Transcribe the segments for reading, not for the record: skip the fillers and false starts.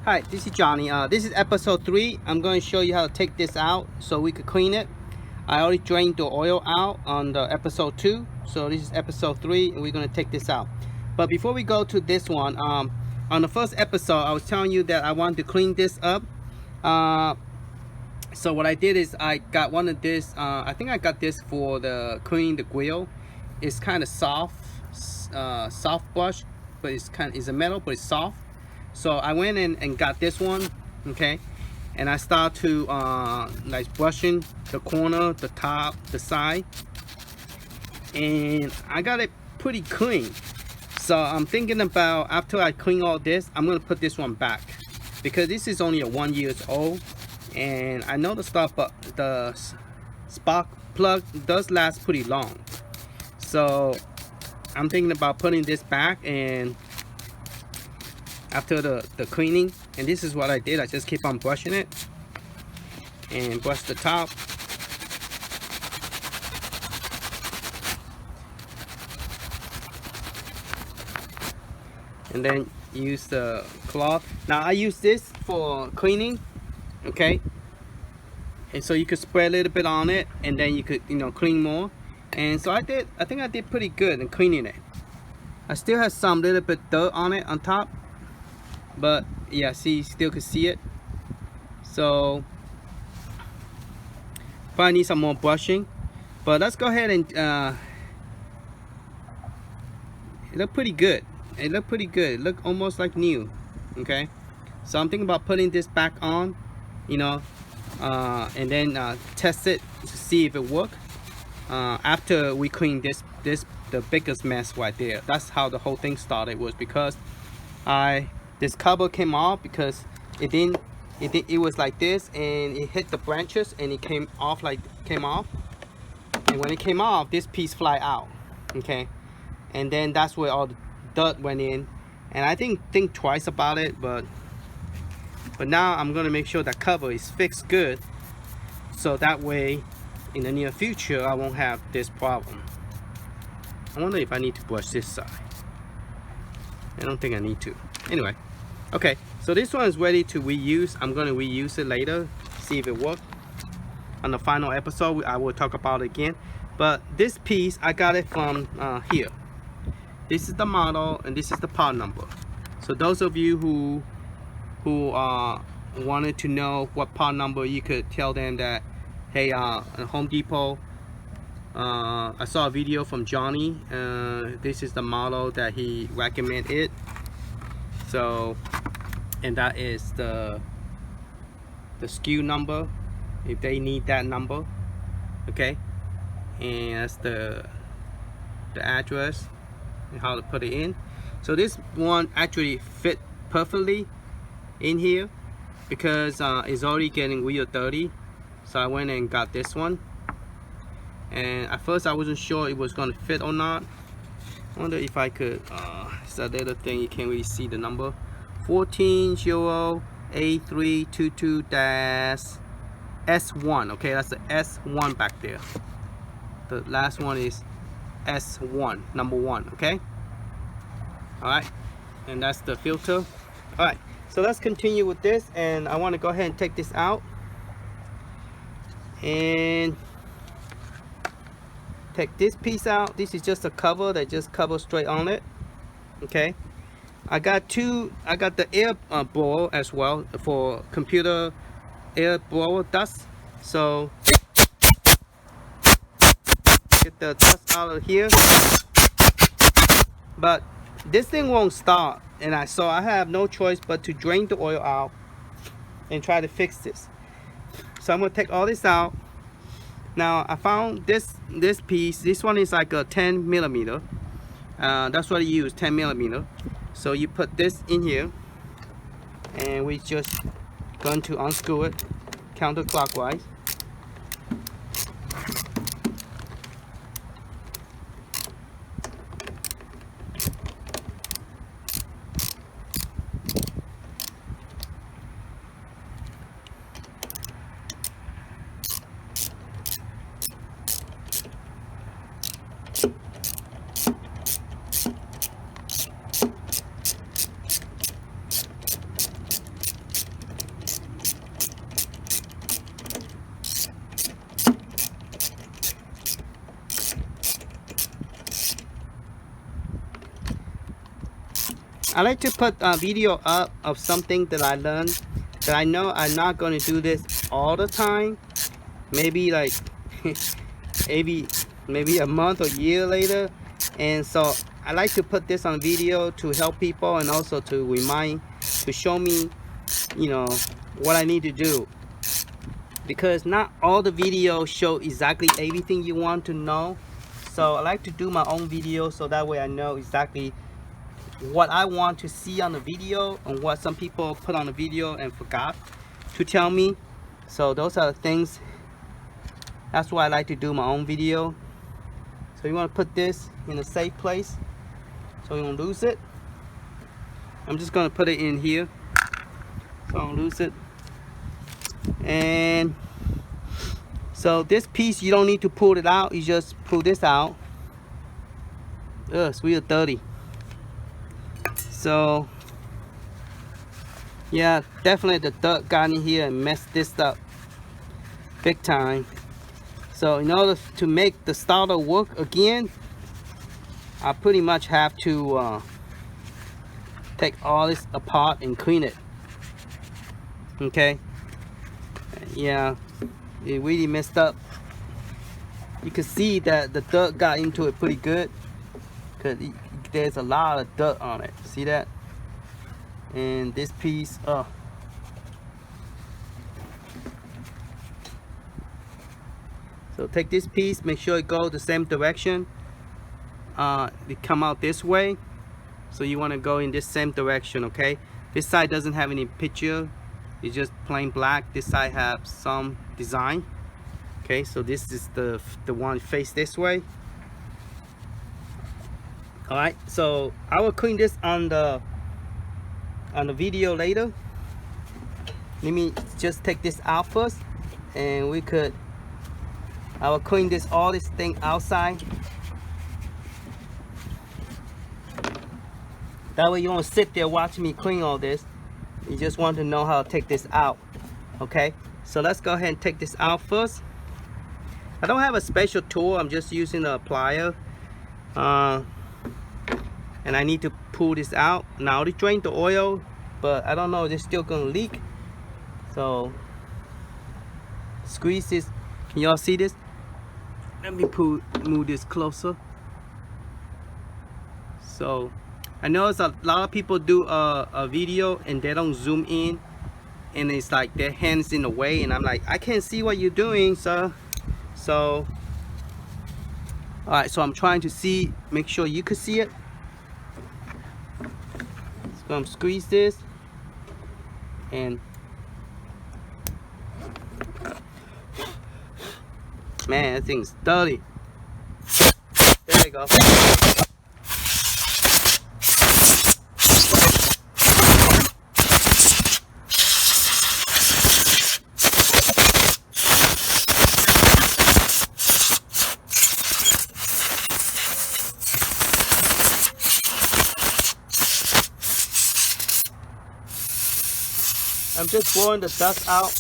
Hi, this is Johnny. This is episode 3. I'm going to show you how to take this out so we could clean it. I already drained the oil out on the episode 2. So this is episode 3 and we're going to take this out. But before we go to this one, on the first episode, I was telling you that I wanted to clean this up. So what I did is I got one of this. I think I got this for the cleaning the grill. It's kind of soft brush, but it's a metal, but it's soft. So I went in and got this one, okay, and I start to like brushing the corner, the top, the side, and I got it pretty clean. So I'm thinking about, after I clean all this, I'm gonna put this one back because this is only a 1 year old, and I know the spark plug does last pretty long. So I'm thinking about putting this back and after the cleaning, and this is what I did. I just keep on brushing it and brush the top, and then use the cloth. Now I use this for cleaning, okay, and so you could spray a little bit on it and then you could, you know, clean more. And so I think I did pretty good in cleaning it. I still have some little bit dirt on it on top, but yeah, see, you still can see it. So probably need some more brushing, but let's go ahead and it looked pretty good. It looked pretty good. It looked almost like new. Okay, so I'm thinking about putting this back on, you know, and then test it to see if it works after we clean the biggest mess right there. That's how the whole thing started, was because this cover came off because it was like this, and it hit the branches and it came off, and when it came off, this piece fly out, okay, and then that's where all the dirt went in. And I didn't think twice about it, but now I'm gonna make sure that cover is fixed good, so that way in the near future I won't have this problem. I wonder if I need to brush this side. I don't think I need to. Anyway, okay, so this one is ready to reuse. I'm going to reuse it later, see if it works. On the final episode, I will talk about it again. But this piece, I got it from here. This is the model and this is the part number. So those of you who wanted to know what part number, you could tell them that, hey, at Home Depot, I saw a video from Johnny. This is the model that he recommended. So, and that is the SKU number if they need that number, okay, and that's the address and how to put it in. So this one actually fit perfectly in here because it's already getting real dirty. So I went and got this one, and at first I wasn't sure it was going to fit or not. I wonder if I could, it's that little thing, you can't really see the number. 140A322-S1. Okay, that's the S1 back there. The last one is S1, number 1, okay? Alright, and that's the filter. Alright, so let's continue with this, and I want to go ahead and take this out. And take this piece out. This is just a cover that just covers straight on it, okay. I got the air blower as well for computer air blower dust. So get the dust out of here, but this thing won't start, and so I have no choice but to drain the oil out and try to fix this. So I'm gonna take all this out. Now I found this piece. This one is like a 10 millimeter. That's what I use, 10 millimeter. So you put this in here, and we just going to unscrew it counterclockwise. I like to put a video up of something that I learned, that I know I'm not going to do this all the time. Maybe like maybe a month or year later. And so I like to put this on video to help people, and also to show me, you know, what I need to do. Because not all the videos show exactly everything you want to know. So I like to do my own video, so that way I know exactly what I want to see on the video and what some people put on the video and forgot to tell me. So those are the things. That's why I like to do my own video. So you want to put this in a safe place so you don't lose it. I'm just going to put it in here so I don't lose it. And so this piece, you don't need to pull it out, you just pull this out. Ugh, it's real dirty. So yeah, definitely the dirt got in here and messed this up big time. So in order to make the starter work again, I pretty much have to take all this apart and clean it. Okay, yeah, it really messed up. You can see that the dirt got into it pretty good, because there's a lot of dirt on it. See that? And this piece, so take this piece, make sure it goes the same direction. It come out this way, so you want to go in this same direction. Okay, this side doesn't have any picture, it's just plain black. This side have some design. Okay, so this is the one face this way. All right, so I will clean this on the video later. Let me just take this out first, and I will clean all this thing outside. That way you don't sit there watching me clean all this. You just want to know how to take this out. Okay, so let's go ahead and take this out first. I don't have a special tool, I'm just using a plier. And I need to pull this out. Now I already drained the oil, but I don't know, it's still gonna leak. So squeeze this. Can y'all see this? Let me move this closer. So I know a lot of people do a video and they don't zoom in, and it's like their hands in the way, and I'm like, I can't see what you're doing, sir. So all right, so I'm trying to make sure you can see it. So I'm squeeze this, and man, that thing's dirty. There we go. I'm just blowing the dust out.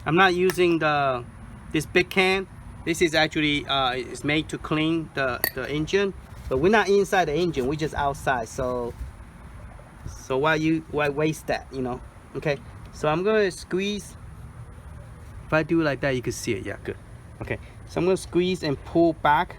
I'm not using this big can. This is actually it's made to clean the engine, but we're not inside the engine, we're just outside. So why waste that, you know? Okay, so I'm gonna squeeze. If I do it like that, you can see it. Yeah, good. Okay, so I'm gonna squeeze and pull back.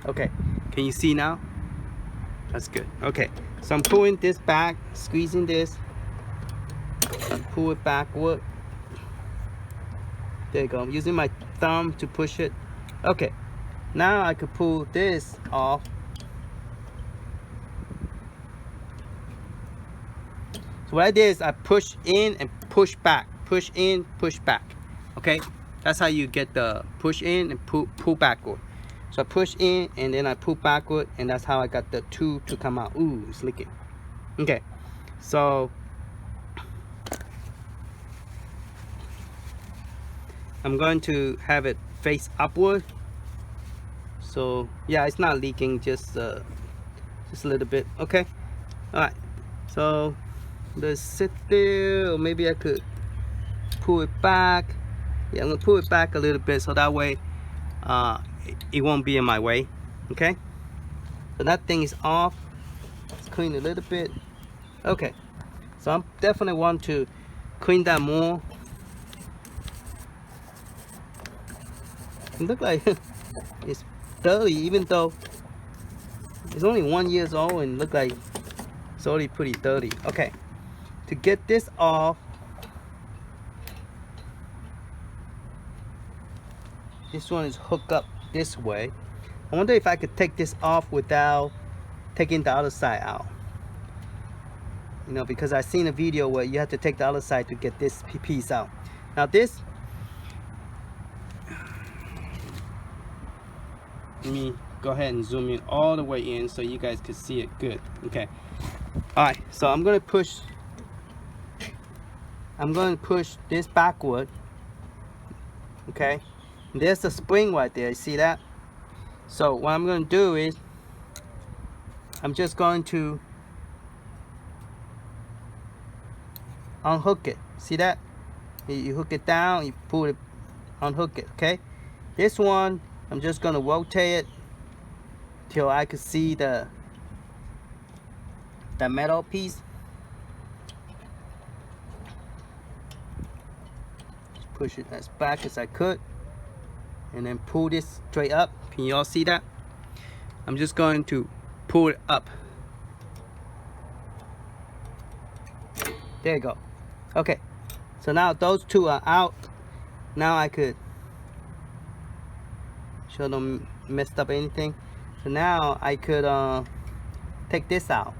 Okay, can you see now? That's good. Okay, so I'm pulling this back, squeezing this, pull it backward. There you go. I'm using my thumb to push it. Okay, now I could pull this off. So what I did is I push in and push back, push in, push back. Okay, that's how you get the push in and pull backward. So I push in and then I pull backward, and that's how I got the two to come out. Ooh, it's leaking. Okay, so I'm going to have it face upward. So yeah, it's not leaking, just a little bit. Okay, all right, so let's sit there, or maybe I could pull it back. Yeah, I'm gonna pull it back a little bit so that way it won't be in my way. Okay, so that thing is off. Let's clean a little bit. Okay, so I definitely want to clean that more. It looks like it's dirty, even though it's only 1 year old, and look like it's already pretty dirty. Okay, to get this off, this one is hooked up this way. I wonder if I could take this off without taking the other side out. You know, because I've seen a video where you have to take the other side to get this piece out. Now this, let me go ahead and zoom in all the way in so you guys can see it good. Okay, all right, so I'm gonna push this backward. Okay, there's a spring right there, you see that? So what I'm gonna do is I'm just going to unhook it. See that? You hook it down, you pull it, unhook it. Okay, this one I'm just gonna rotate it till I can see the metal piece. Just push it as back as I could, and then pull this straight up. Can you all see that? I'm just going to pull it up. There you go. Okay, so now those two are out. Now I could show them messed up anything. So now I could take this out,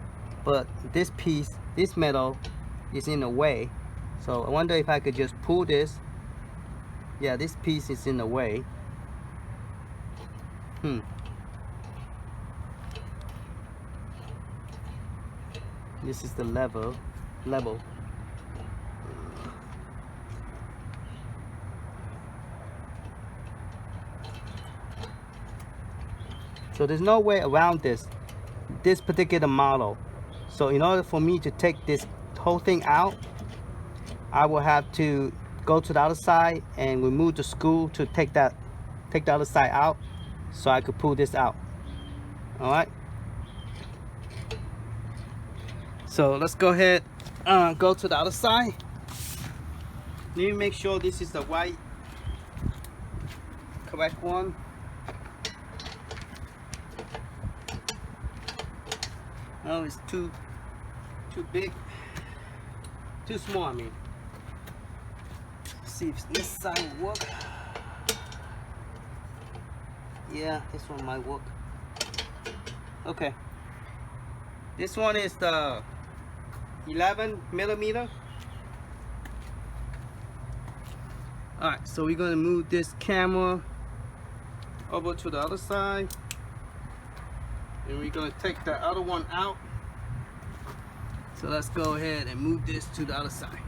but this piece, this metal is in the way. So I wonder if I could just pull this. Yeah, this piece is in the way. This is the level. So there's no way around this particular model. So in order for me to take this whole thing out, I will have to go to the other side and remove the screw to take the other side out, so I could pull this out. All right. So let's go ahead, go to the other side. Let me make sure this is the right, correct one. Oh, it's too big, too small. I mean, let's see if this side will work. Yeah, this one might work. Okay, this one is the 11mm. All right, so we're gonna move this camera over to the other side, and we're gonna take the other one out. So let's go ahead and move this to the other side.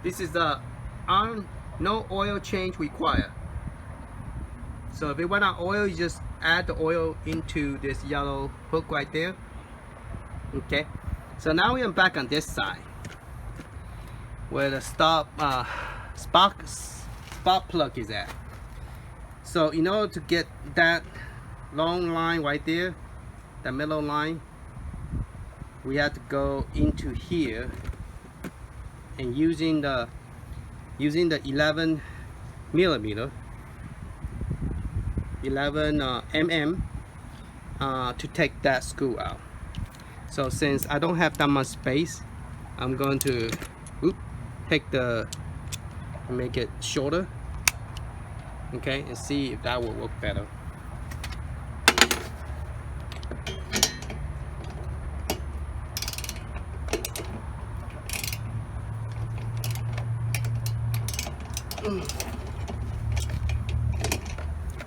This is the no oil change required. So if it went out oil, you just add the oil into this yellow hook right there. Okay, so now we are back on this side where the spark plug is at. So in order to get that long line right there, that middle line, we have to go into here, and using the 11 mm to take that screw out. So since I don't have that much space, I'm going to make it shorter, okay, and see if that will work better.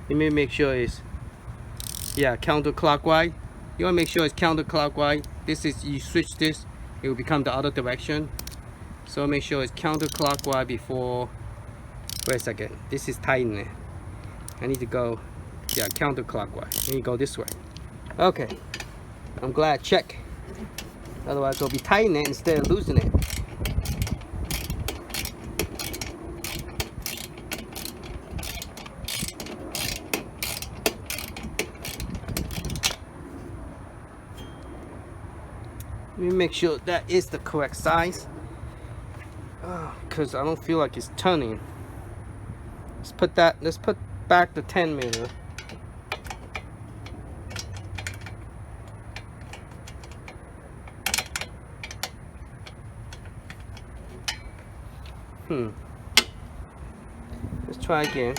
Let me make sure it's, yeah, counterclockwise. You want to make sure it's counterclockwise. This is, you switch this, it will become the other direction. So make sure it's counterclockwise before Wait a second. This is tightening. I need to go, yeah, counterclockwise. I need to go this way. Okay. I'm glad I checked. Otherwise, it'll be tightening it instead of loosening it. Let me make sure that is the correct size. Because I don't feel like it's turning. Let's put back the 10 millimeter. Let's try again.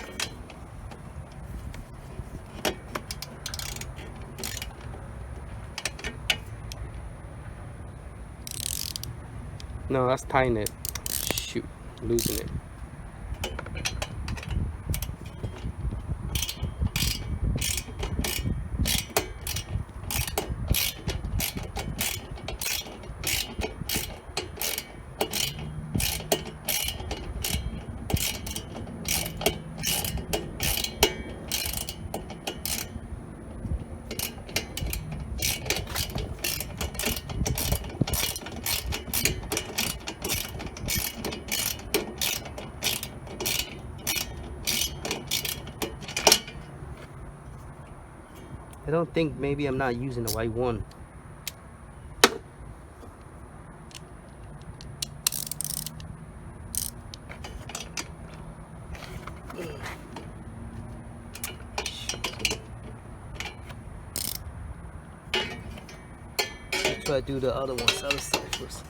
No, that's tying it. Shoot, losing it. I don't think maybe I'm not using the right one. Let's try to do the other one, other side first.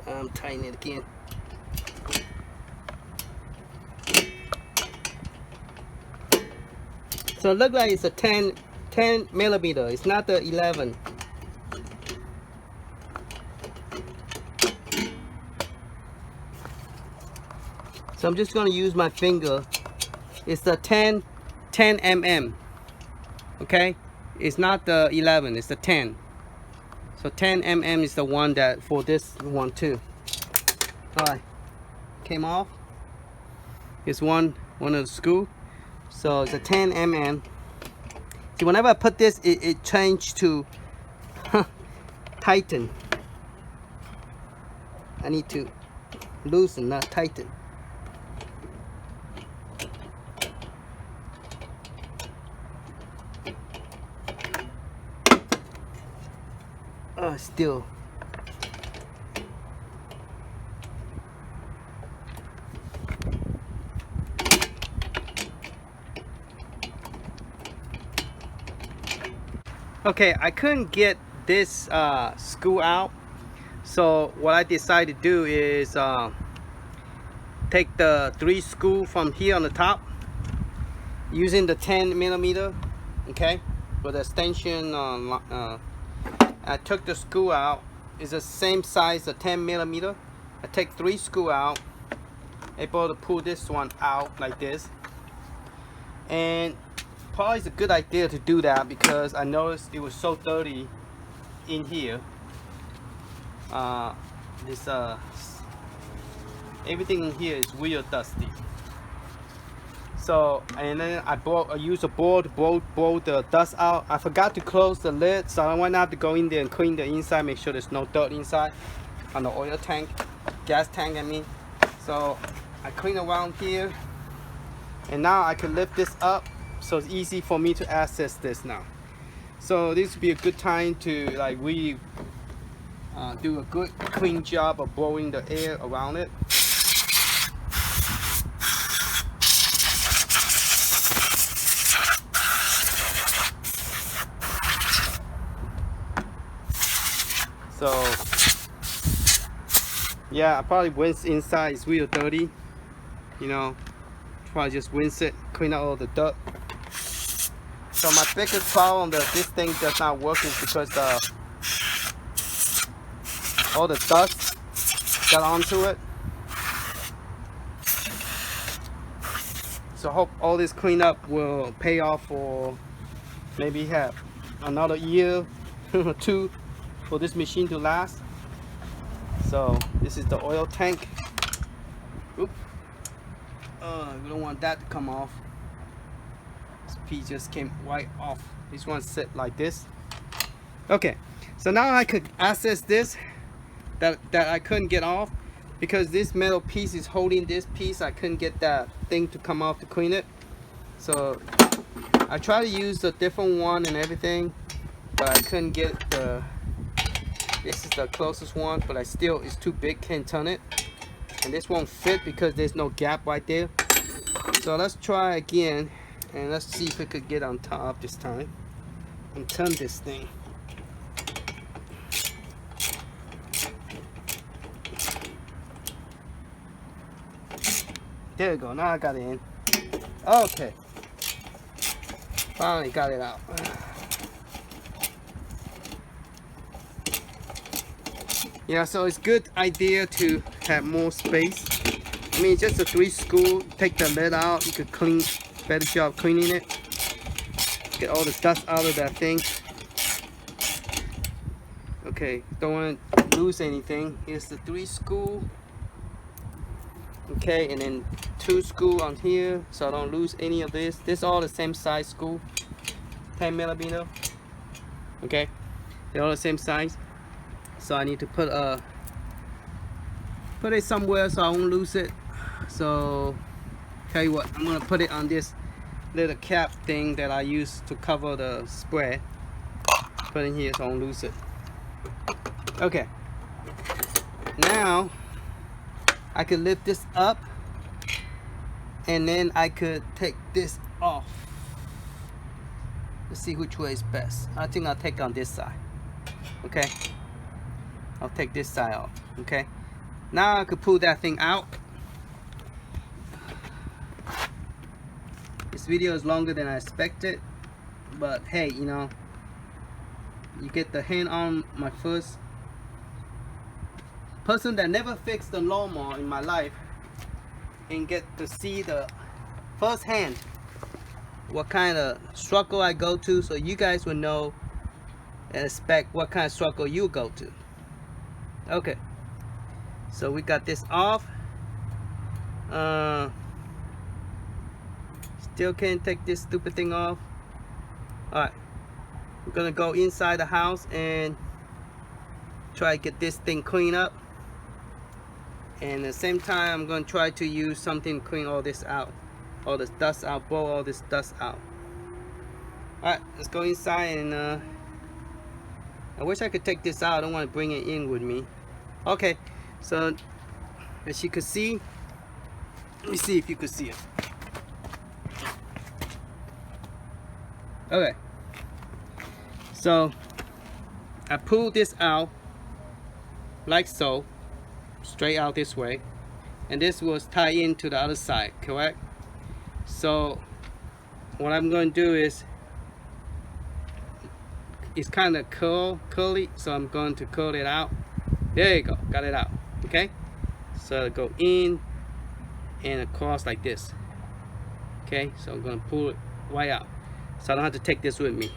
I'm tightening it again. So it looks like it's a 10 millimeter. It's not the 11. So I'm just going to use my finger. It's the 10 mm. Okay? It's not the 11. It's the 10. So 10 mm is the one that for this one too. Alright, came off. Here's one of the screw. So it's a 10 mm. See, whenever I put this, it changed to tighten. I need to loosen, not tighten. Still. Okay, I couldn't get this screw out, so what I decided to do is take the 3 screw from here on the top using the 10 millimeter, okay, for the extension. I took the screw out. It's the same size, the 10 millimeter. I take 3 screw out, able to pull this one out like this. And probably it's a good idea to do that because I noticed it was so dirty in here. Everything in here is real dusty. So, and then I used a bowl to blow the dust out. I forgot to close the lid, so I went out to go in there and clean the inside, make sure there's no dirt inside on the oil tank, gas tank I mean. So I clean around here, and now I can lift this up, so it's easy for me to access this now. So this would be a good time to like really do a good clean job of blowing the air around it. So yeah, I probably rinse inside. It's real dirty, you know. Probably just rinse it, clean out all the dirt. So my biggest problem that this thing does not work is because all the dust got onto it. So I hope all this cleanup will pay off for maybe have another year or two for this machine to last. So this is the oil tank. Oop. We don't want that to come off. This piece just came right off. This one sit like this. Okay, so now I could access this that I couldn't get off because this metal piece is holding this piece. I couldn't get that thing to come off to clean it. So I tried to use a different one and everything, but I couldn't get the, this is the closest one, but I still, it's too big, can't turn it. And this won't fit because there's no gap right there. So let's try again and let's see if we could get on top this time and turn this thing. There we go, now I got it in. Okay, finally got it out. Yeah, so it's good idea to have more space. I mean, just a 3 screw, take the lid out, you could clean, better job cleaning it. Get all the dust out of that thing. Okay, don't want to lose anything. Here's the 3 screw. Okay, and then 2 screw on here, so I don't lose any of this. This all the same size screw, 10mm. Okay, they're all the same size. So I need to put it somewhere so I won't lose it. So tell you what, I'm gonna put it on this little cap thing that I use to cover the spread. Put it here so I won't lose it. Okay, now I could lift this up and then I could take this off. Let's see which way is best. I think I'll take on this side. Okay, I'll take this side off. Okay, now I could pull that thing out. This video is longer than I expected, but hey, you know, you get the hand on my first person that never fixed the lawnmower in my life and get to see the first hand what kind of struggle I go to, so you guys will know and expect what kind of struggle you go to. Okay, so we got this off. Still can't take this stupid thing off. Alright, we're gonna go inside the house and try to get this thing clean up, and at the same time I'm going to try to use something to clean all this out, all this dust out, blow all this dust out. Alright, let's go inside. And I wish I could take this out. I don't want to bring it in with me. Okay, so as you can see, let me see if you could see it. Okay, so I pulled this out like so, straight out this way, and this was tied into the other side, correct? So what I'm going to do is, it's kind of curly, so I'm going to curl it out. There you go, got it out. Okay, so go in and across like this. Okay, so I'm going to pull it right out, so I don't have to take this with me.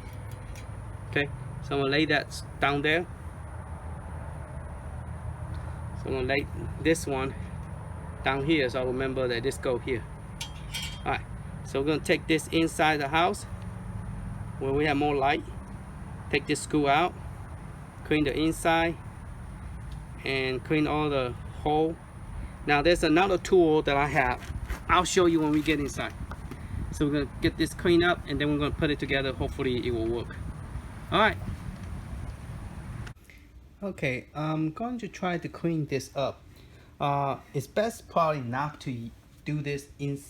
Okay, so I'm going to lay that down there. So I'm going to lay this one down here, so I remember that this go here. Alright, so we're going to take this inside the house where we have more light. Take this screw out, clean the inside, and clean all the hole. Now there's another tool that I have. I'll show you when we get inside. So we're going to get this cleaned up, and then we're going to put it together. Hopefully it will work. Alright. Okay, I'm going to try to clean this up. It's best probably not to do this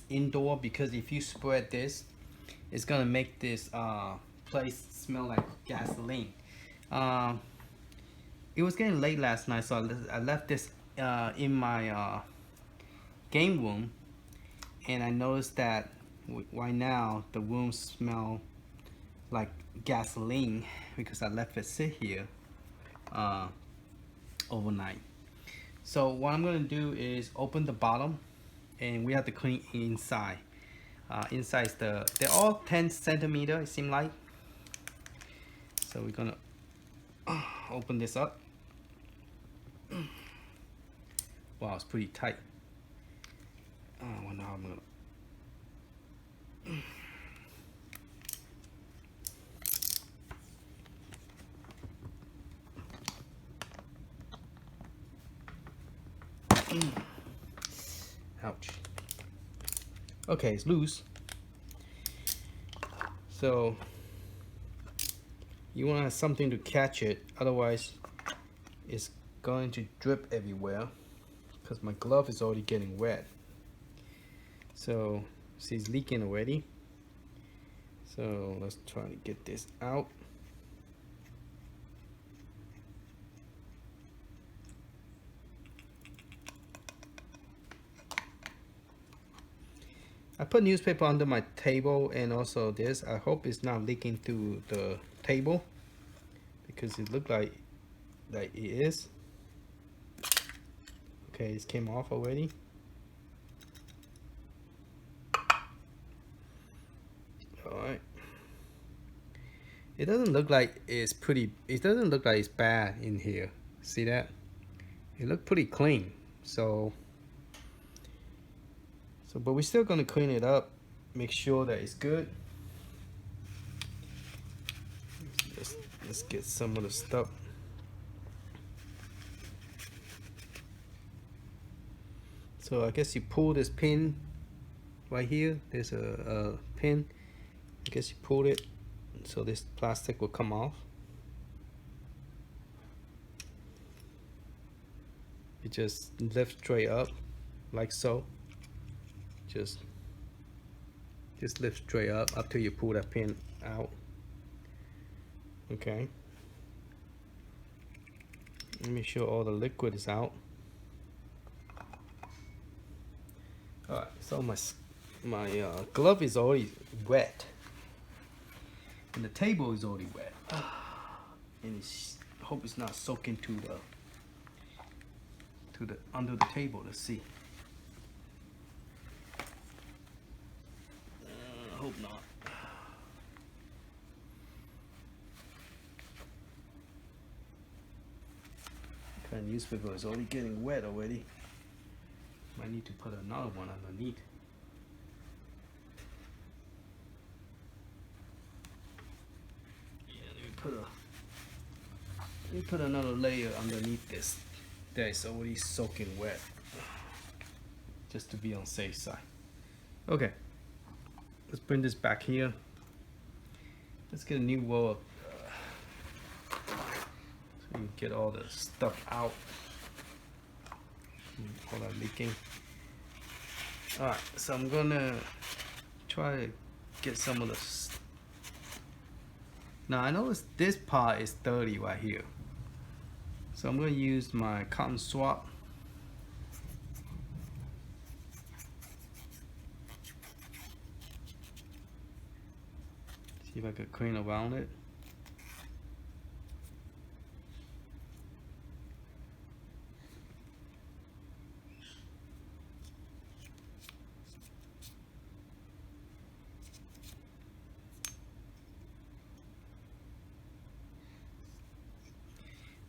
indoor, because if you spread this, it's gonna make this place smell like gasoline. It was getting late last night, so I left this in my game room, and I noticed that right now the room smell like gasoline because I left it sit here. overnight. So what I'm gonna do is open the bottom, and we have to clean inside. Inside is they're all 10 centimeter, it seems like. So we're gonna open this up. Wow, it's pretty tight. I wonder how I'm gonna. Ouch. Okay, it's loose. So you want to have something to catch it, otherwise it's going to drip everywhere because my glove is already getting wet. So see, it's leaking already. So let's try to get this out. I put newspaper under my table, and also this. I hope it's not leaking through the table because it looked like it is. Okay, it came off already. Alright. It doesn't look like it's pretty, it doesn't look like it's bad in here. See that? It looked pretty clean. So but we're still gonna clean it up, make sure that it's good. Let's get some of the stuff. So I guess you pull this pin right here. There's a pin. I guess you pull it so this plastic will come off. You just lift straight up like so. Just lift straight up until you pull that pin out. Okay. Let me show all the liquid is out. Alright, so my glove is already wet, and the table is already wet, and I hope it's not soaking to the under the table. Let's see. I hope not. The newspaper is already getting wet already. Might need to put another one underneath. Yeah, let me put another layer underneath this that is already soaking wet, just to be on safe side. Okay, let's bring this back here. Let's get a new roll of so we can get all the stuff out. All that leaking. Alright, so I'm gonna try to get some of this. Now I notice this part is dirty right here, so I'm gonna use my cotton swab. See if I could clean around it.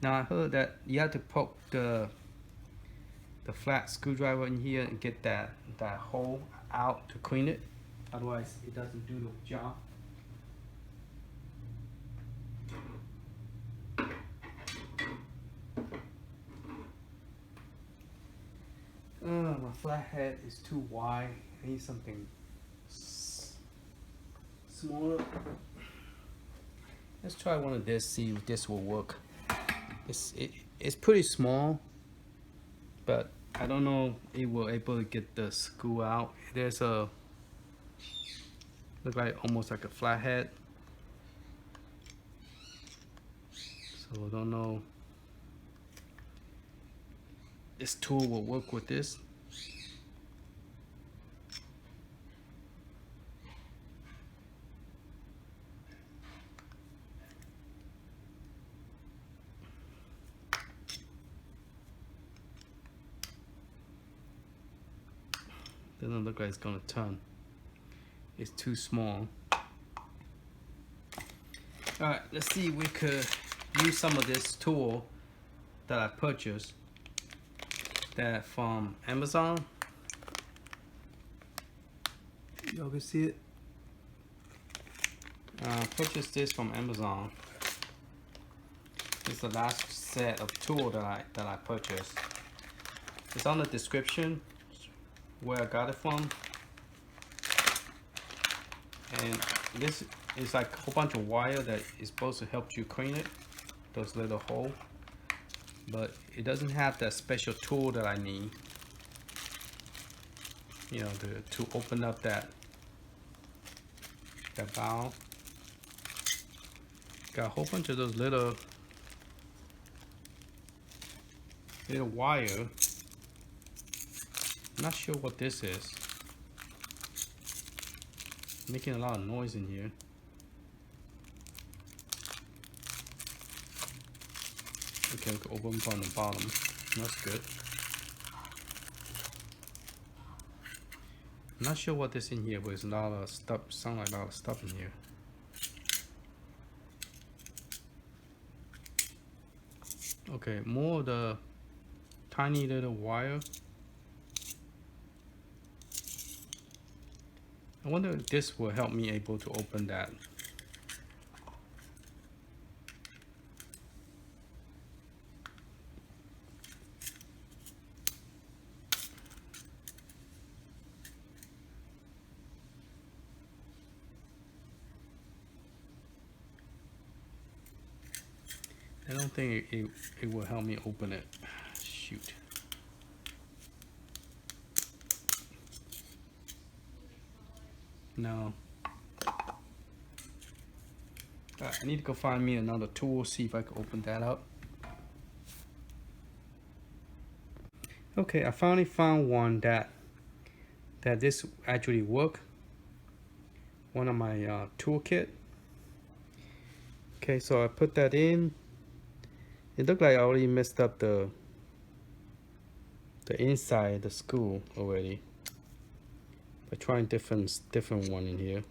Now I heard that you have to poke the flat screwdriver in here and get that hole out to clean it. Otherwise, it doesn't do the job. My flathead is too wide. I need something smaller. Let's try one of this, see if this will work. It's pretty small, but I don't know if it will able to get the screw out. There's a look like almost like a flathead, so I don't know this tool will work with this. Doesn't look like it's gonna turn. It's too small. Alright, let's see if we could use some of this tool that I purchased that from Amazon. Y'all can see it. Purchased this from Amazon. It's the last set of tool that I purchased. It's on the description where I got it from. And this is like a whole bunch of wire that is supposed to help you clean it, those little holes. But it doesn't have that special tool that I need, you know, to open up that valve. Got a whole bunch of those little wire. I'm not sure what this is. Making a lot of noise in here. Okay, we can open from the bottom. That's good. I'm not sure what this in here, but it's a lot of stuff. Sound like a lot of stuff in here. Okay, more of the tiny little wire. I wonder if this will help me able to open that. I don't think it will help me open it. Shoot. No. I need to go find me another tool, see if I can open that up. Okay, I finally found one that this actually work. One of my toolkit. Okay, so I put that in. It looked like I already messed up the inside of the screw already. By trying different one in here.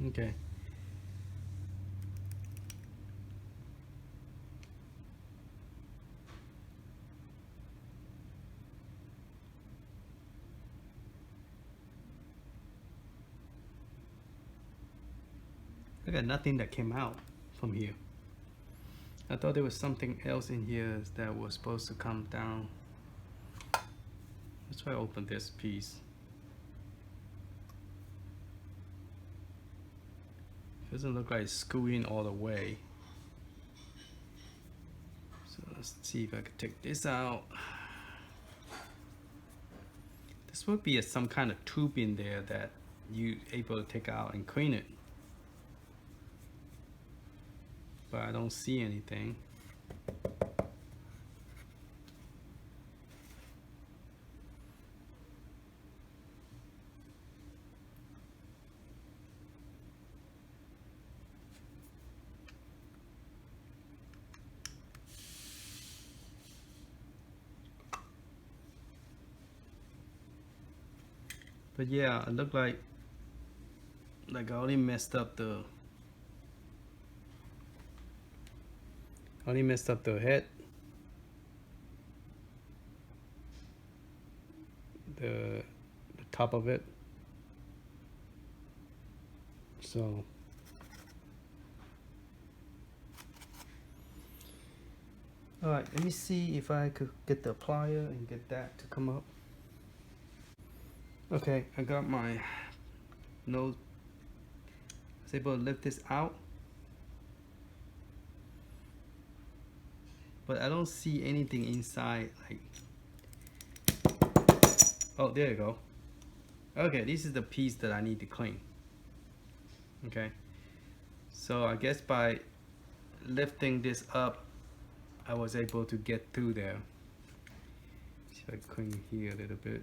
Okay. I got nothing that came out from here. I thought there was something else in here that was supposed to come down. Let's try to open this piece. Doesn't look like it's screwing all the way. So let's see if I can take this out. This would be some kind of tube in there that you able to take out and clean it. But I don't see anything. But yeah, it looked like I already messed up the head, the top of it. So all right, let me see if I could get the plier and get that to come up. Okay, I got my nose. I was able to lift this out, but I don't see anything inside. Like, oh, there you go. Okay, this is the piece that I need to clean. Okay, so I guess by lifting this up, I was able to get through there. See if I clean here a little bit.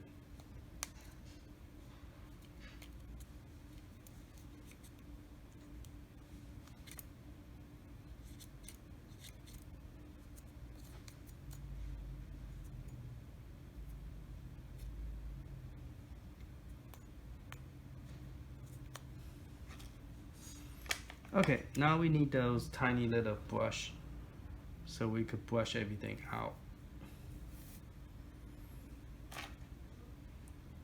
Okay, now we need those tiny little brush so we could brush everything out.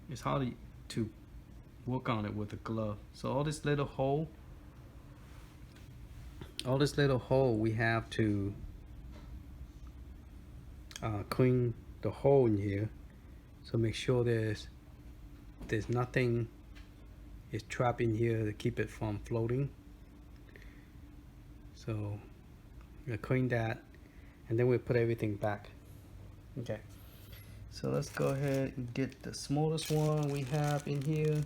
It's hard to work on it with a glove. So all this little hole we have to clean the hole in here. So make sure there's nothing is trapped in here to keep it from floating. So we'll clean that and then we'll put everything back. Okay, so let's go ahead and get the smallest one we have in here,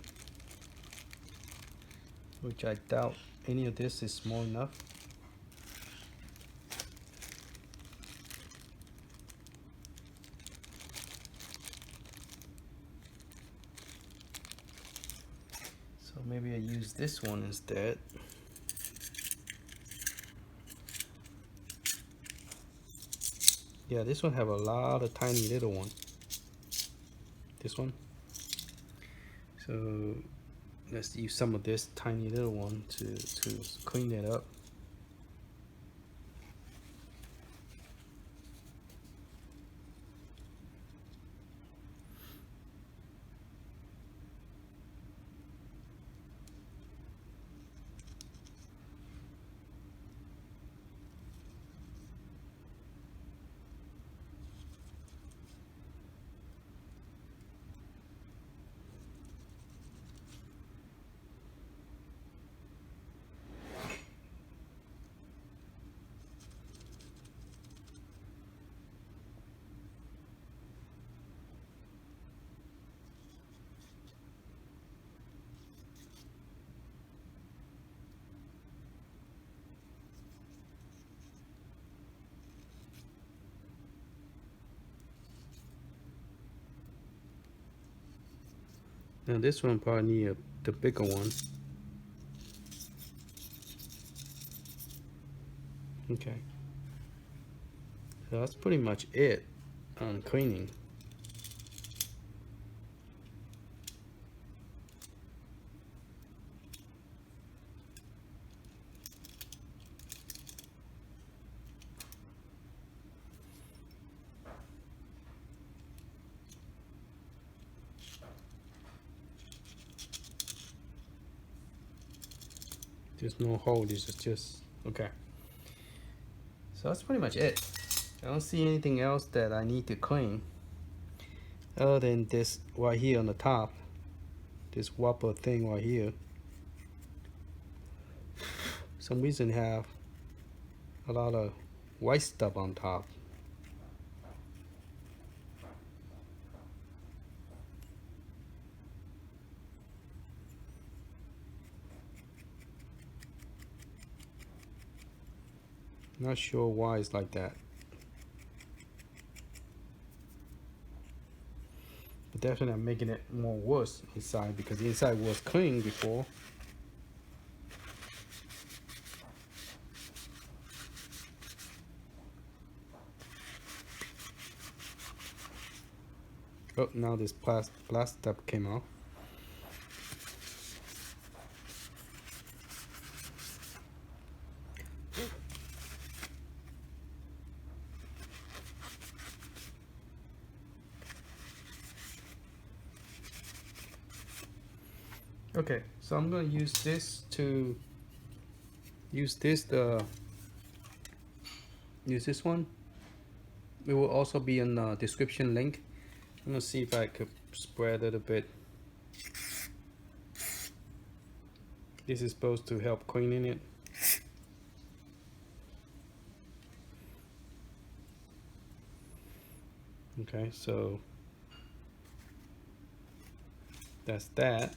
which I doubt any of this is small enough. So maybe I use this one instead. Yeah, this one have a lot of tiny little ones. This one. So let's use some of this tiny little one to clean that up. Now this one probably need the bigger one. Okay. So that's pretty much it on cleaning. There's no hole, this is just, okay. So that's pretty much it. I don't see anything else that I need to clean other than this right here on the top. This whopper thing right here. Some reason have a lot of white stuff on top. Not sure why it's like that. But definitely I'm making it more worse inside because the inside was clean before. Oh, now this plastic came off. Okay, so I'm going to use this one. It will also be in the description link. I'm going to see if I could spread it a bit This is supposed to help cleaning it. Okay, so that's that.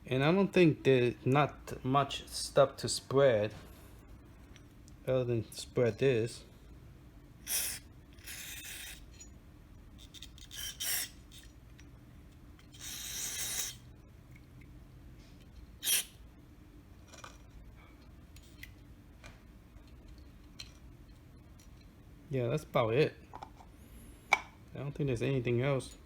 And I don't think there's not much stuff to spread other than spread this. Yeah, that's about it. I don't think there's anything else.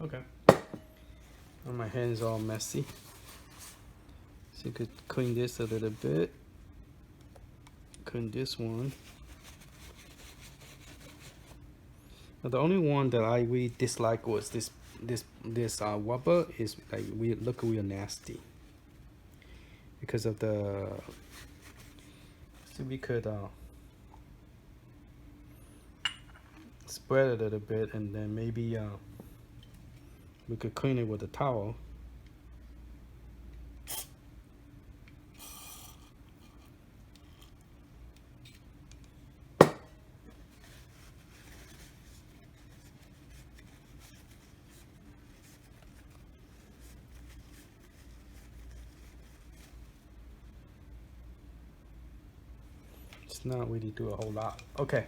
Okay. Well, my hands all messy. So you could clean this a little bit. Clean this one. Now, the only one that I really dislike was this rubber is like look real nasty because of the. So we could spread it a little bit and then maybe we could clean it with a towel. It's not really do a whole lot. Okay.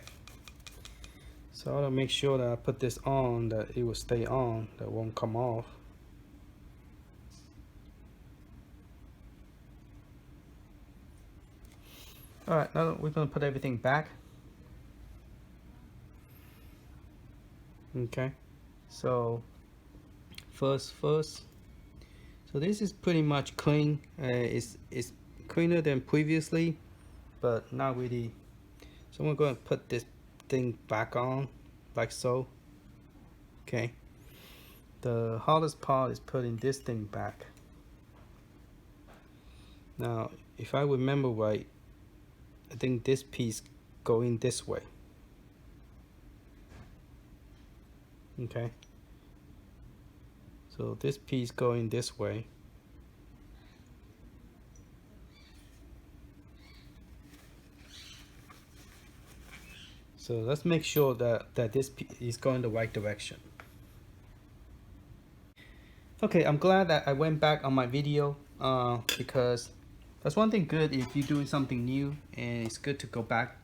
So I'll make sure that I put this on, that it will stay on, that won't come off. All right, now we're gonna put everything back. Okay, so first, so this is pretty much clean. It's cleaner than previously, but not really. So we're going to put this thing back on, like so. Okay. The hardest part is putting this thing back. Now, if I remember right, I think this piece going this way. Okay. So this piece going this way. So let's make sure that this is going the right direction. Okay, I'm glad that I went back on my video because that's one thing good if you're doing something new, and it's good to go back.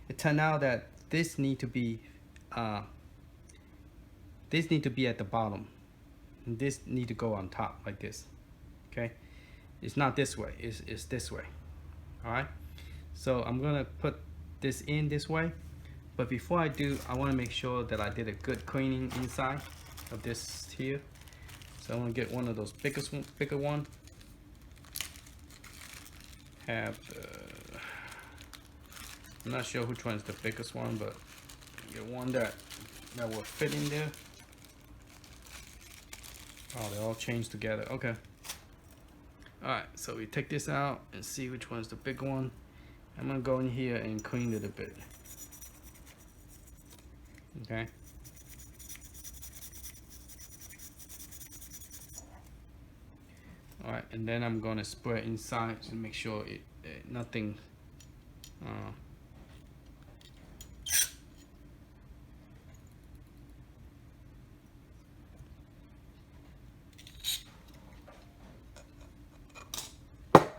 It turned out that this need to be at the bottom, and this need to go on top like this. Okay, it's not this way, it's this way. All right, so I'm gonna put this in this way, but before I do, I want to make sure that I did a good cleaning inside of this here. So I want to get one of those bigger one. Have I'm not sure which one is the biggest one, but get one that will fit in there. Oh, they all changed together. Okay. All right, so we take this out and see which one's the big one. I'm gonna go in here and clean it a bit. Okay. All right, and then I'm gonna spray inside to make sure nothing.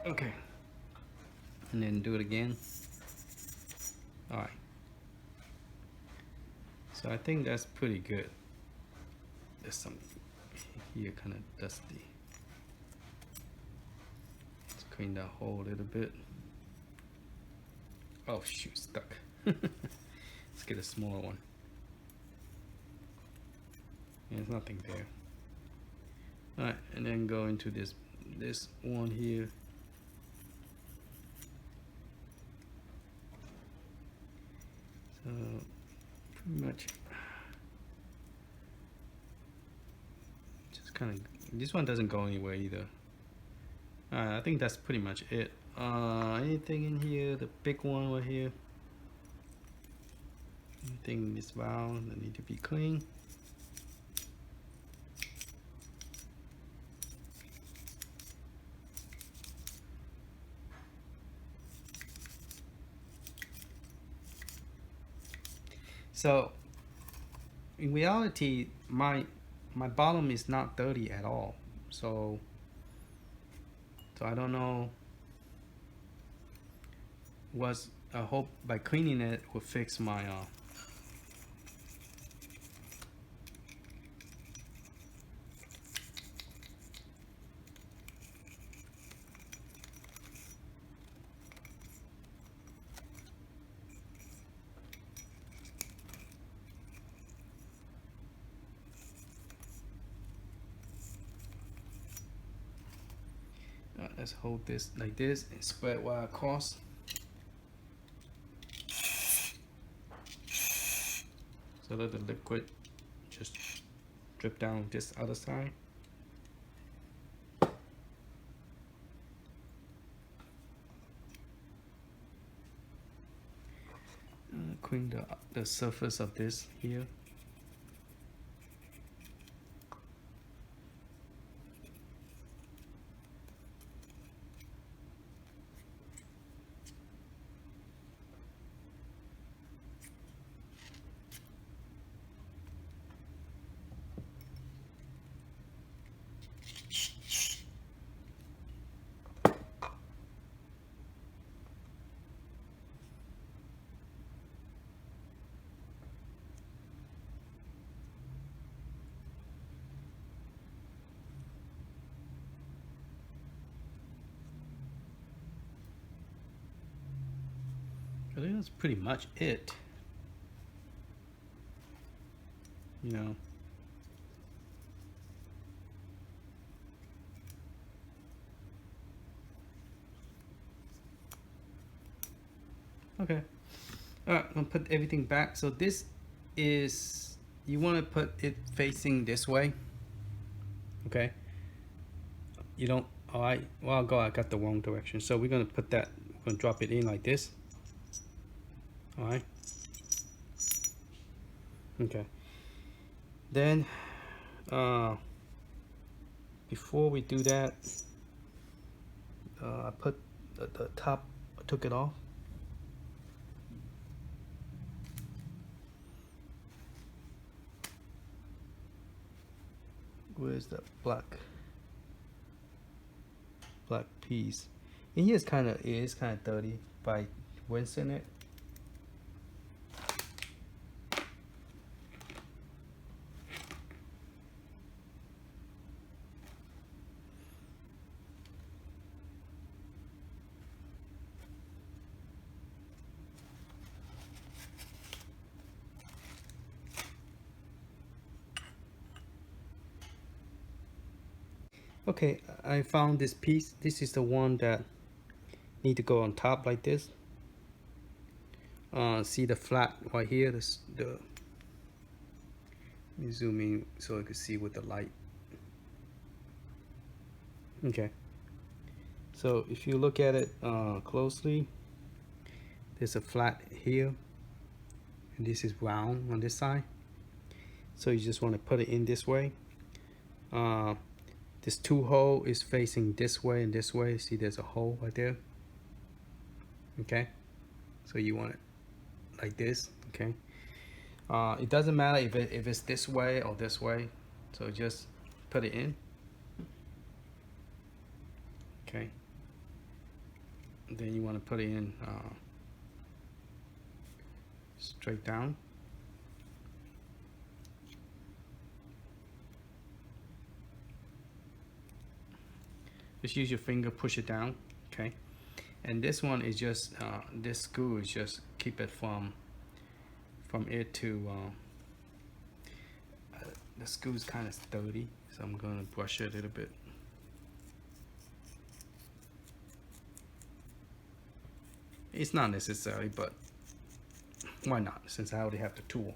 Okay, and then do it again. All right. So I think that's pretty good. There's some here kind of dusty. Let's clean that hole a little bit. Oh shoot, stuck. Let's get a smaller one. There's nothing there. All right, and then go into this one here. So pretty much just kind of, this one doesn't go anywhere either. I think that's pretty much it. Anything in here, the big one right here, Everything in this valve that need to be clean. So in reality, my bottom is not dirty at all. So I don't know. I hope by cleaning it will fix my let's hold this like this and spread wire across. So that the liquid just drip down this other side. Clean the surface of this here. I think that's pretty much it. You know. Okay. Alright, I'm gonna put everything back. So this is, you want to put it facing this way. Okay. You don't, alright, well, I got the wrong direction. So we're gonna put that, we're gonna drop it in like this. Alright. Okay. Then before we do that, I put the top, I took it off. Where's the black piece? And here it is kind of dirty by rinsing it. Okay, I found this piece. This is the one that need to go on top like this. See the flat right here. Let me zoom in so I can see with the light. Okay. So if you look at it closely, there's a flat here, and this is round on this side. So you just want to put it in this way. This two hole is facing this way and this way. See, there's a hole right there. Okay, so you want it like this. Okay, it doesn't matter if it's this way or this way. So just put it in. Okay, and then you want to put it in straight down. Just use your finger, push it down. Okay, and this one is just this screw is just keep it from it to the screw's kind of sturdy, so I'm gonna brush it a little bit. It's not necessary, but why not, since I already have the tool.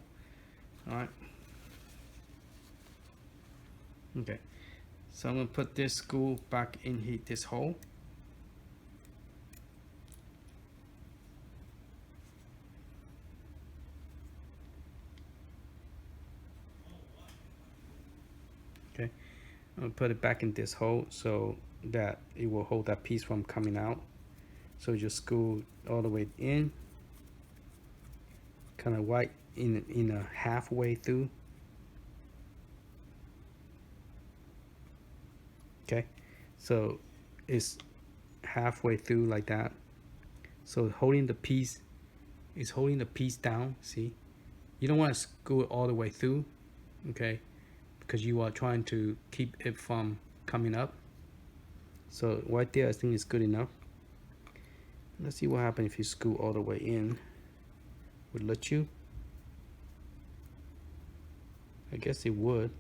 All right. Okay, so I'm gonna put this screw back in this hole. Okay, I'm gonna put it back in this hole so that it will hold that piece from coming out. So just screw all the way in, kind of right in a halfway through. Okay, so it's halfway through like that. So holding the piece is holding the piece down. See, you don't want to screw it all the way through, okay, because you are trying to keep it from coming up. So right there, I think it's good enough. Let's see what happens if you screw all the way in. Would let you? I guess it would.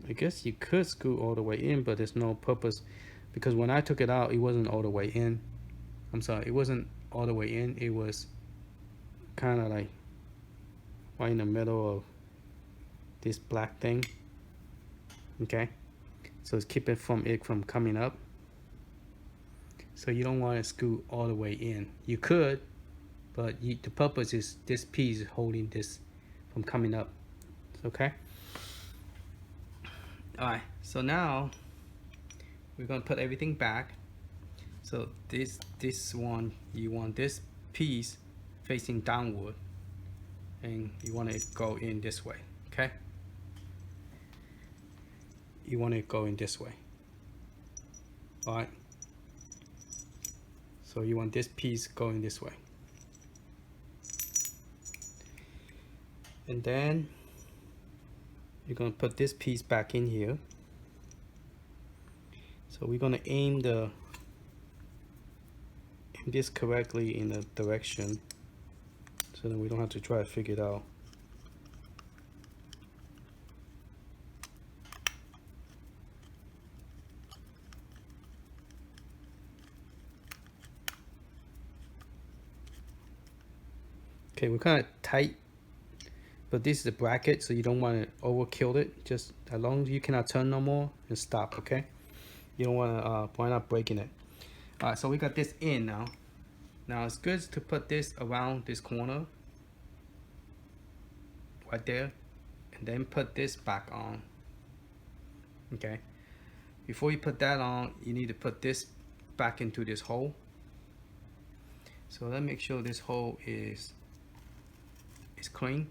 I guess you could screw all the way in, but there's no purpose because when I took it out, it wasn't all the way in. I'm sorry, it wasn't all the way in. It was kind of like right in the middle of this black thing. Okay, so it's keeping it from coming up. So you don't want to screw all the way in. You could, but the purpose is this piece holding this from coming up. Okay. All right, so now we're gonna put everything back. So this one, you want this piece facing downward, and you want it to go in this way. Okay, you want it to go in this way. All right, so you want this piece going this way, and then you're gonna put this piece back in here. So we're gonna aim this correctly in the direction, so that we don't have to try to figure it out. Okay, we're kind of tight, but this is a bracket, so you don't want to overkill it. Just as long as you cannot turn no more, and stop. Okay, you don't want to wind up breaking it. All right, so we got this in now. Now it's good to put this around this corner right there, and then put this back on. Okay, before you put that on, you need to put this back into this hole. So let's make sure this hole is clean.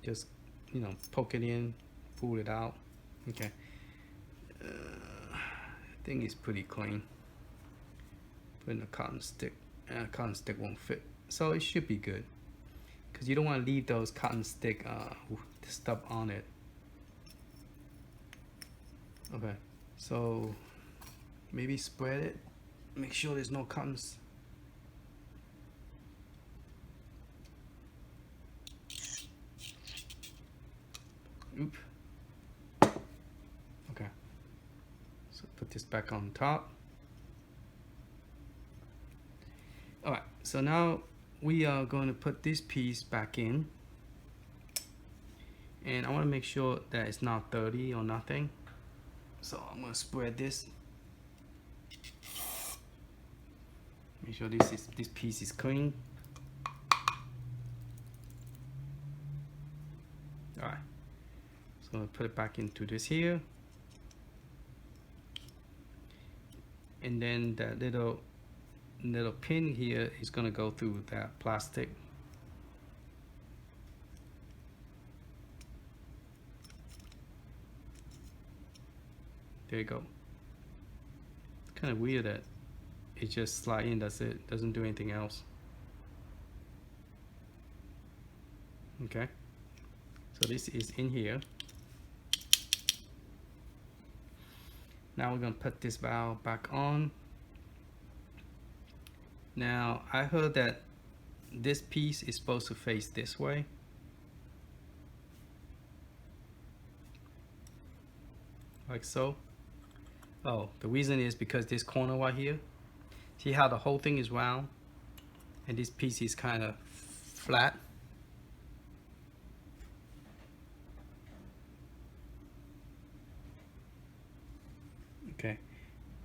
Just, you know, poke it in, pull it out. Okay, I think it's pretty clean. Putting a cotton stick, cotton stick won't fit, so it should be good, because you don't want to leave those cotton stick stuff on it. Okay, so maybe spread it, make sure there's no cottons. Oop. Okay, so put this back on top. All right, so now we are going to put this piece back in, and I want to make sure that it's not dirty or nothing, so I'm going to spread this, make sure this piece is clean. All right, so I'll put it back into this here, and then that little pin here is going to go through that plastic. There you go. It's kind of weird that it just slides in, that's it, doesn't do anything else. Okay, so this is in here. Now we're going to put this valve back on. Now I heard that this piece is supposed to face this way. Like so. Oh, the reason is because this corner right here, see how the whole thing is round and this piece is kind of flat? Okay,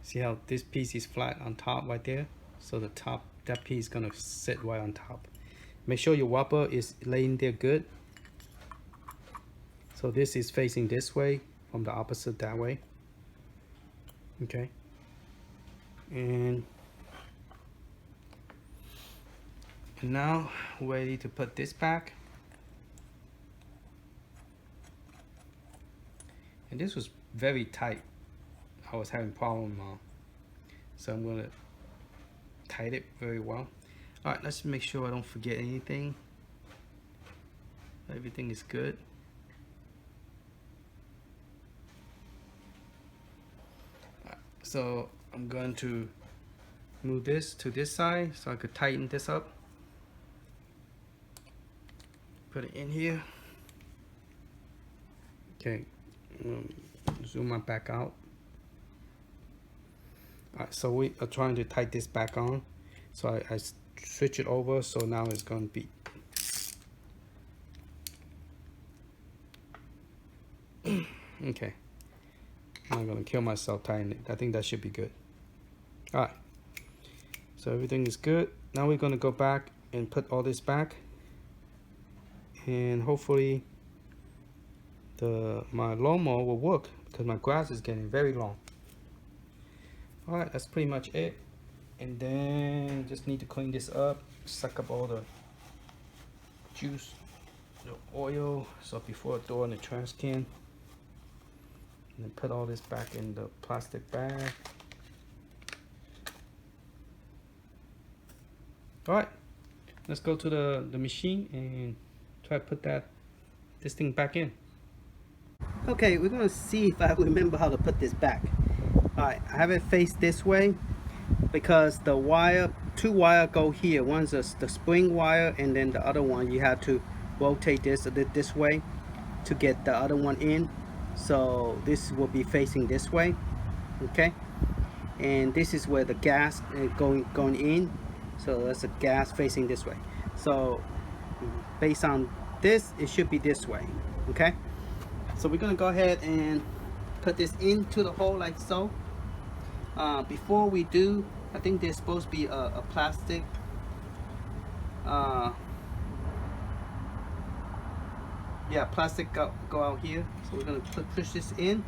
see how this piece is flat on top right there? so the top, that piece is gonna sit right on top. Make sure your whopper is laying there good. So this is facing this way from the opposite that way. Okay. And now we're ready to put this back. And this was very tight. I was having problem, so I'm gonna tighten it very well. All right, let's make sure I don't forget anything. Everything is good. So I'm going to move this to this side so I could tighten this up. Put it in here. Okay, zoom my back out. Alright, so we are trying to tighten this back on. So I switch it over, so now it's going to be okay. I'm not gonna kill myself tightening it. I think that should be good. Alright, so everything is good. Now we're gonna go back and put all this back, and hopefully my lawnmower will work, because my grass is getting very long. Alright, that's pretty much it. And then just need to clean this up, suck up all the juice, the oil. So before I throw in the trash can. And then put all this back in the plastic bag. Alright, let's go to the machine and try to put this thing back in. Okay, we're gonna see if I remember how to put this back. Alright, I have it faced this way because the wire, two wire go here. One's the spring wire, and then the other one you have to rotate this way to get the other one in. So this will be facing this way, okay? And this is where the gas is going in. So that's the gas facing this way. So based on this, it should be this way, okay? So we're gonna go ahead and put this into the hole like so. Before we do, I think there's supposed to be a plastic plastic go out here. So we're gonna push this in,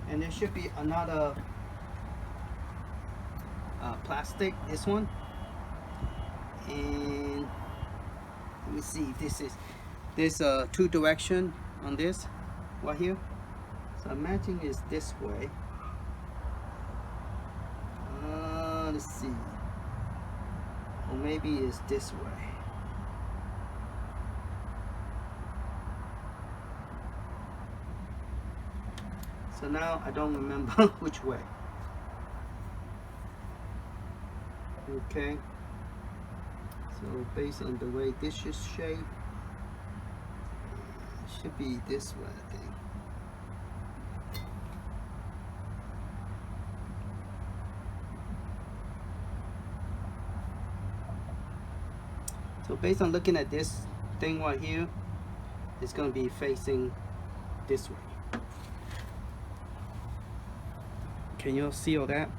and there should be another plastic, this one. And let me see if there's a two direction on this right here. So I'm matching is this way. Let's see, or maybe it's this way. So now I don't remember which way. Okay, so based on the way this is shaped, it should be this way, I think. So based on looking at this thing right here, it's going to be facing this way. Can you see all that?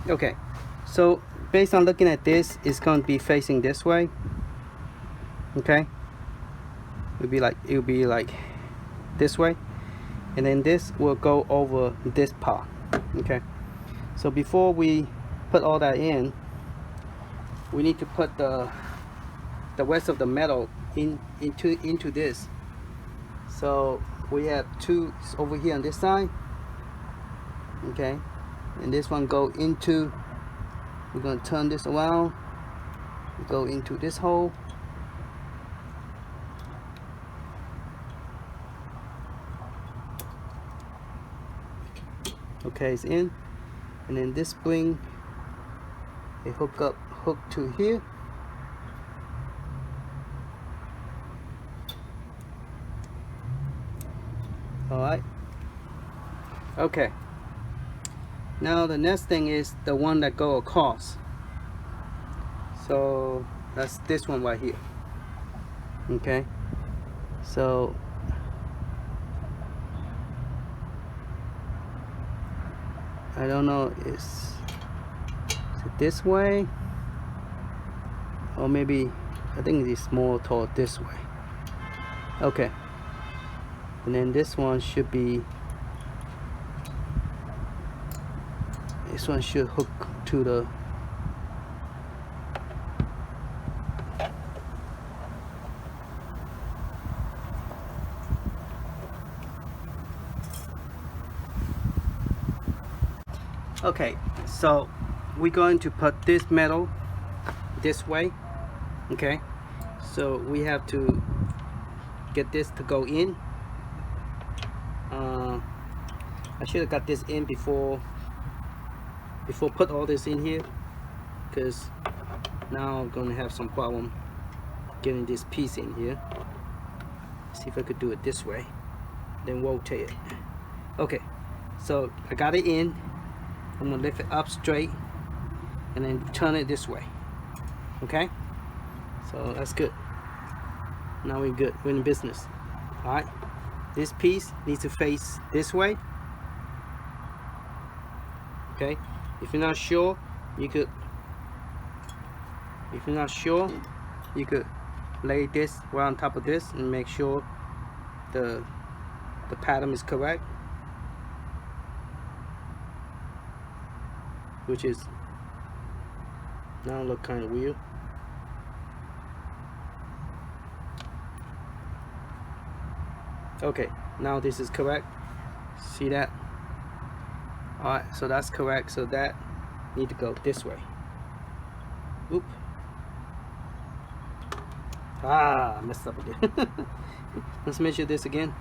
Okay, so based on looking at this, it's going to be facing this way. Okay, it will be like this way, and then this will go over this part. Okay, so before we put all that in, we need to put the rest of the metal into this. So we have two over here on this side, okay, and this one go into, we're going to turn this around, go into this hole. Okay, it's in, and then this spring, a hook to here. All right. Okay. Now the next thing is the one that go across. So that's this one right here. Okay. So I don't know, is it this way? Or maybe, I think it's more toward this way. Okay. And then this one should be, this one should hook to the, okay, so we're going to put this metal this way. Okay, so we have to get this to go in. I should have got this in before put all this in here, because now I'm gonna have some problem getting this piece in here. See if I could do it this way, then rotate it. Okay, so I got it in. I'm gonna lift it up straight and then turn it this way. Okay, so that's good. Now we're good, we're in business. All right, this piece needs to face this way. Okay, if you're not sure, you could lay this right on top of this and make sure the pattern is correct, which is now look kind of weird. Okay, now this is correct. See that? Alright, so that's correct. So that need to go this way. Oop. Ah, I messed up again. Let's measure this again.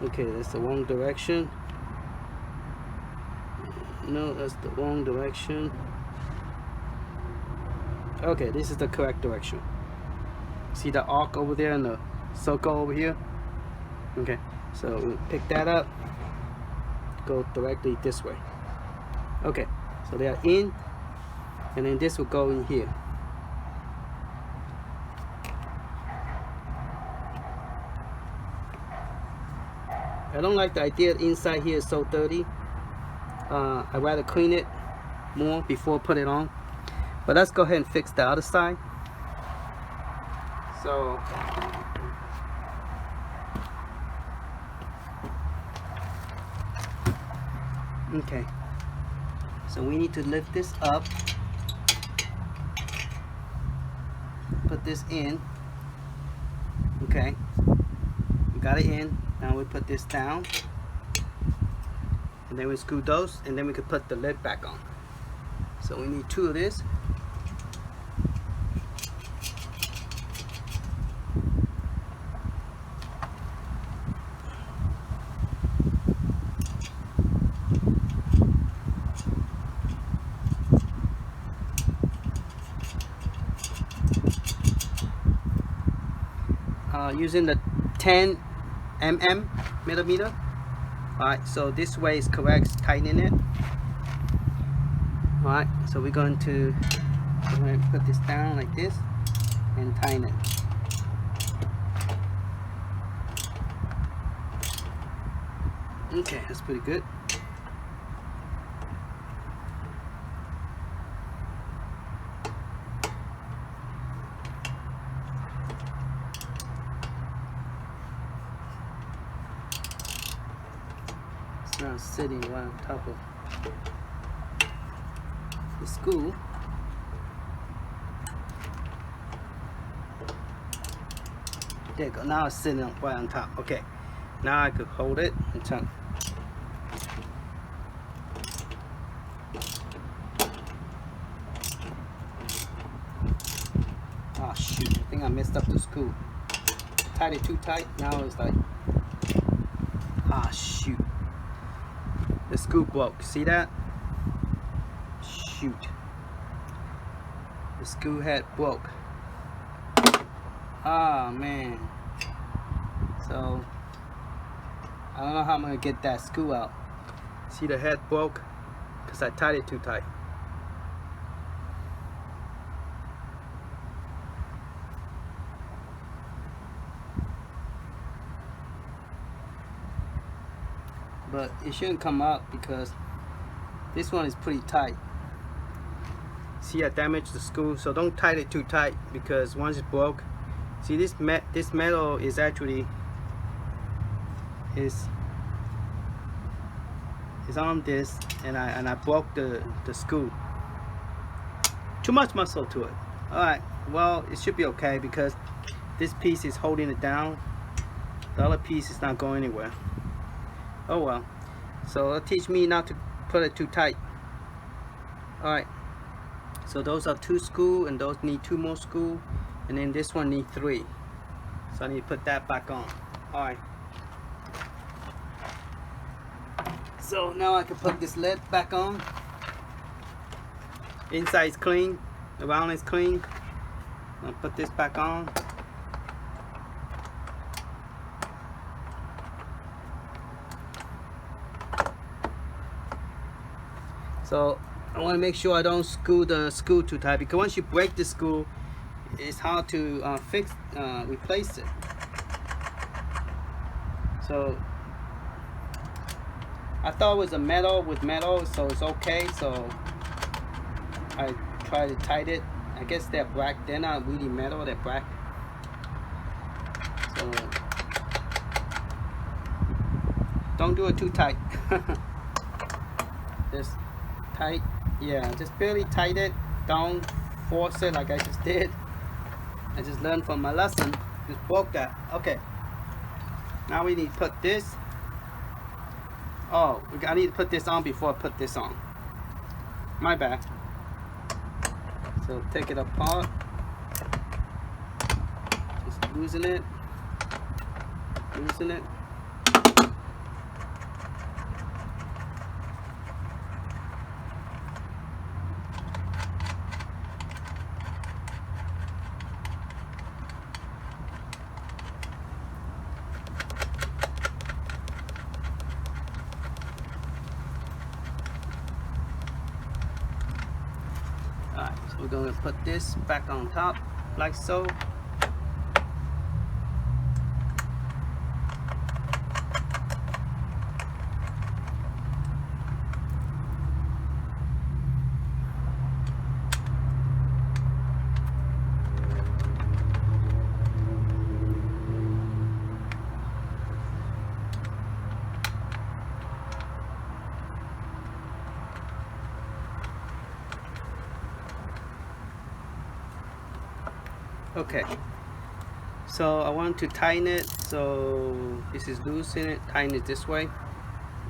Okay, that's the wrong direction. No, that's the wrong direction. Okay, this is the correct direction. See the arc over there and the circle over here? Okay, so we'll pick that up, go directly this way. Okay, so they are in, and then this will go in here. I don't like the idea inside here is so dirty. I'd rather clean it more before put it on. But let's go ahead and fix the other side. So okay, so we need to lift this up, put this in. Okay, we got it in. Now we put this down, and then we screw those, and then we can put the lid back on. So we need 2 of this. Using the 10 millimeter. Alright, so this way is correct, tighten it. Alright, so we're going to put this down like this and tighten it. Okay, that's pretty good. Now sitting right on top of the screw. There you go. Now it's sitting right on top. Okay. Now I could hold it and turn. Oh shoot! I think I messed up the screw. Tied it too tight. Now it's like, ah shoot. The screw broke. See that? Shoot. The screw head broke. Ah man. So I don't know how I'm gonna get that screw out. See the head broke because I tied it too tight. But it shouldn't come out because This one is pretty tight. See, I damaged the screw, so don't tighten it too tight because once it's broke. See, this metal is actually is on this, and I broke the screw. Too much muscle to it. All right, well, it should be okay because this piece is holding it down. The other piece is not going anywhere. Oh well. So it'll teach me not to put it too tight. All right. So those are 2 screws, and those need 2 more screws, and then this one needs 3. So I need to put that back on. All right. So now I can put this lid back on. Inside is clean, around is clean. I'll put this back on. So I want to make sure I don't screw the screw too tight, because once you break the screw, it's hard to replace it. So I thought it was a metal with metal, so it's okay. So I try to tighten it. I guess they're black. They're not really metal. They're black. So don't do it too tight. Just tight. Yeah, just barely tighten it. Don't force it like I just did. I just learned from my lesson. Just broke that. Okay. Now we need to put this. Oh, I need to put this on before I put this on. My bad. So take it apart. Just loosen it. Loosen it. Alright, so we're going to put this back on top, like so. Okay, so I want to tighten it. So this is loose in it. Tighten it this way.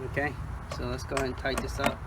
Okay, so let's go ahead and tighten this up.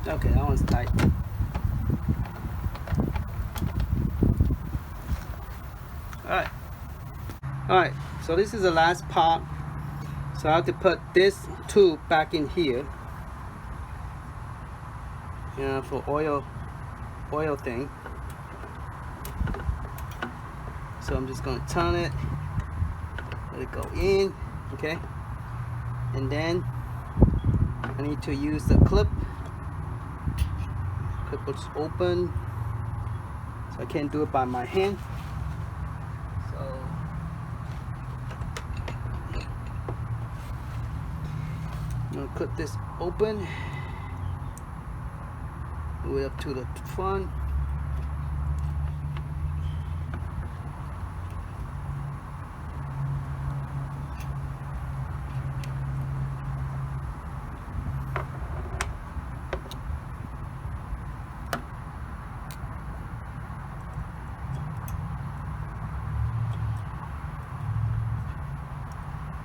Okay, that one's tight. Alright, so this is the last part. So I have to put this tube back in here. For oil thing. So I'm just going to turn it, let it go in, okay? And then I need to use the clip. Clip was open, so I can't do it by my hand. So I'm gonna clip this open, way up to the front.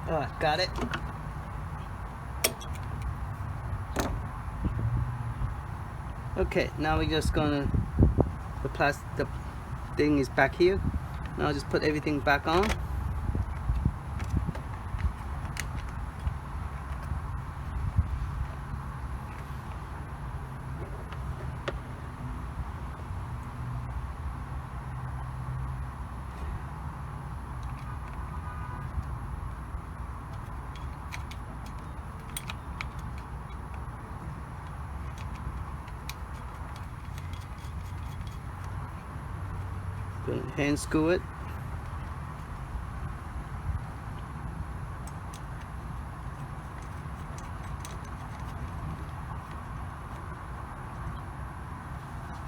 Alright, got it. Okay, now we're just gonna, the thing is back here. Now I'll just put everything back on. Hand screw it.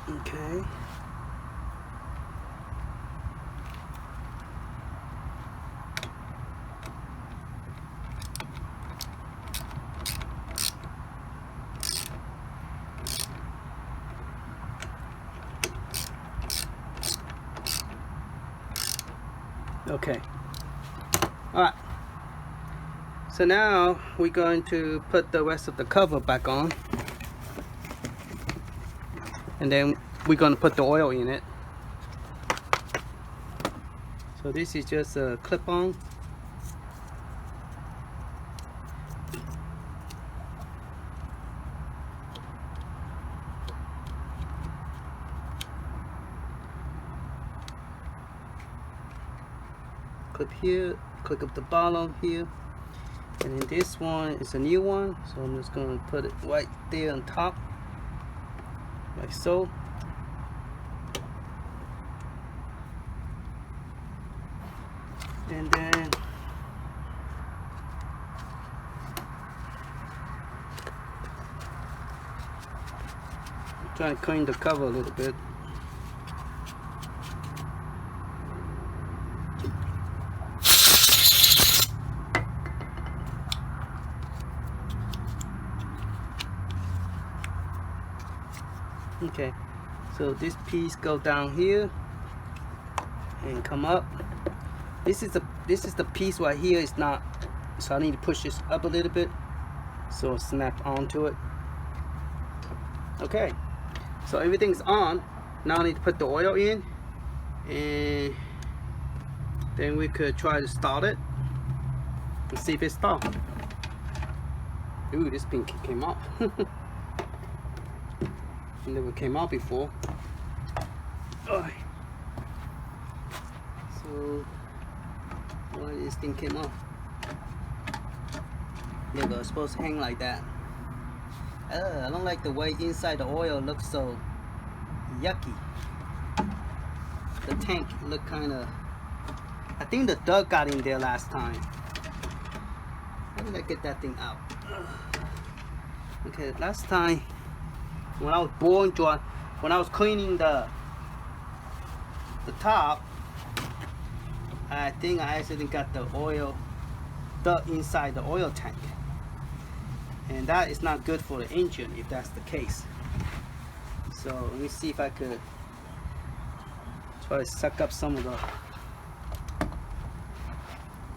Okay. Okay. Alright. So now we're going to put the rest of the cover back on. And then we're going to put the oil in it. So this is just a clip-on. Clip here, click up the bottom here, and then this one is a new one, so I'm just going to put it right there on top, like so. And then try to clean the cover a little bit. Okay, so this piece go down here and come up. This is the piece right here. It's not, so I need to push this up a little bit so it snap onto it. Okay, so everything's on. Now I need to put the oil in, and then we could try to start it and see if it starts. Ooh, this thing came out. Never came out before. Alright. So why this thing came off? There we go, it's supposed to hang like that. I don't like the way inside the oil looks so yucky. The tank looked kinda, I think the dog got in there last time. How did I get that thing out? Okay, last time when I was when I was cleaning the top, I think I accidentally got the oil inside the oil tank, and that is not good for the engine if that's the case. So let me see if I could try to suck up some of the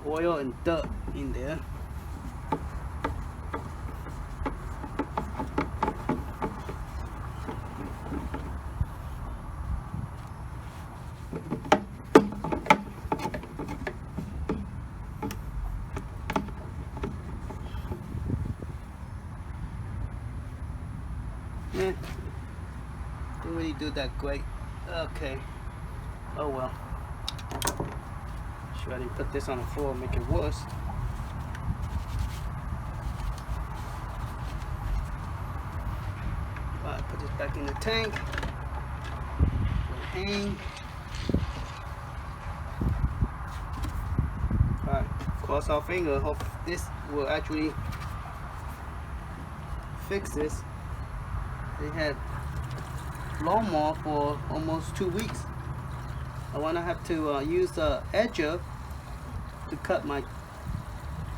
oil and dirt in there. Yeah, didn't really do that great. Okay, oh well. Sure I didn't put this on the floor and make it worse. Alright, put this back in the tank. Hang. Alright, cross our finger. Hope this will actually fix this. They had lawnmower for almost 2 weeks. I want to have to use the edger to cut my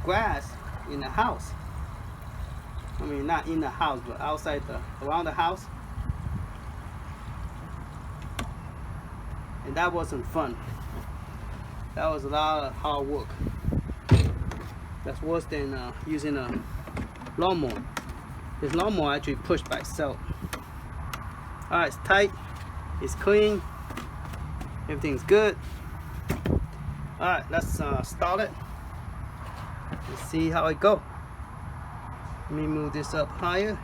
grass in the house. I mean, not in the house, but outside around the house. And that wasn't fun. That was a lot of hard work. That's worse than using a lawnmower. This lawnmower actually pushed by itself. Alright, it's tight, it's clean, everything's good. Alright, let's start it. Let's see how it goes. Let me move this up higher.